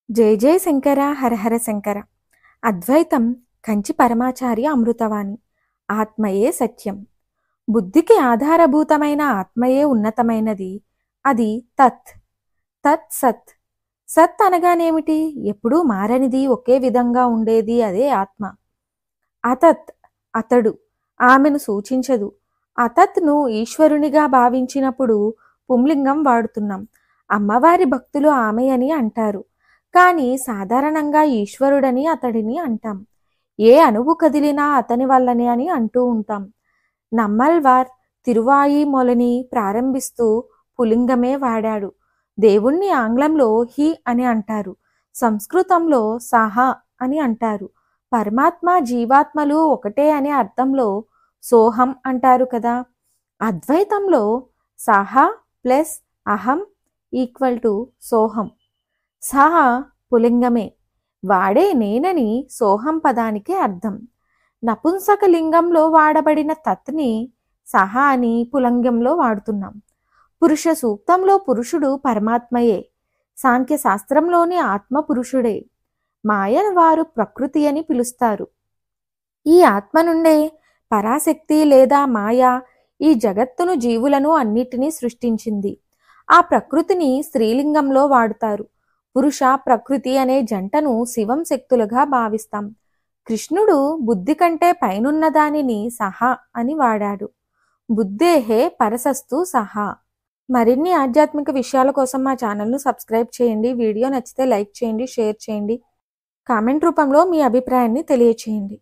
జై జై శంకర హర హర శంకర. అద్వైతం కంచి పరమాచార్య అమృతవాణి. ఆత్మయే సత్యం. బుద్ధికి ఆధారభూతమైన ఆత్మయే ఉన్నతమైనది. అది తత్. తత్ సత్. సత్ అనగానేమిటి? ఎప్పుడూ మారనిది, ఒకే విధంగా ఉండేది, అదే ఆత్మ. అతత్ అతడు, ఆమెను సూచించదు. అతత్ను ఈశ్వరునిగా భావించినప్పుడు పుంలింగం వాడుతున్నాం. అమ్మవారి భక్తులు ఆమె అని అంటారు. కానీ సాధారణంగా ఈశ్వరుడని అతడిని అంటాం. ఏ అణువు కదిలినా అతని వల్లనే అని అంటూ ఉంటాం. నమ్మల్వార్ తిరువాయిమొలని ప్రారంభిస్తూ పులింగమే వాడాడు. దేవుణ్ణి ఆంగ్లంలో హి అని అంటారు, సంస్కృతంలో సహా అని అంటారు. పరమాత్మ జీవాత్మలు ఒకటే అనే అర్థంలో సోహం అంటారు కదా. అద్వైతంలో సహా ప్లస్ అహం ఈక్వల్ టు సోహం. సహా పులింగమే, వాడే నేనని సోహం పదానికి అర్థం. నపుంసకలింగంలో వాడబడిన తత్ని సహా అని పులింగంలో వాడుతున్నాం. పురుష సూక్తంలో పురుషుడు పరమాత్మయే. సాంఖ్య శాస్త్రంలోని ఆత్మ పురుషుడే. మాయను వారు ప్రకృతి అని పిలుస్తారు. ఈ ఆత్మ నుండే పరాశక్తి లేదా మాయ ఈ జగత్తును, జీవులను అన్నిటినీ సృష్టించింది. ఆ ప్రకృతిని స్త్రీలింగంలో వాడుతారు. పురుష ప్రకృతి అనే జంటను శివం శక్తులుగా భావిస్తాం. కృష్ణుడు బుద్ధి కంటే పైనున్న దానిని సహా అని వాడాడు. బుద్ధేహే పరసస్తు సహా. మరిన్ని ఆధ్యాత్మిక విషయాల కోసం మా ఛానల్ను సబ్స్క్రైబ్ చేయండి. వీడియో నచ్చితే లైక్ చేయండి, షేర్ చేయండి. కామెంట్ రూపంలో మీ అభిప్రాయాన్ని తెలియచేయండి.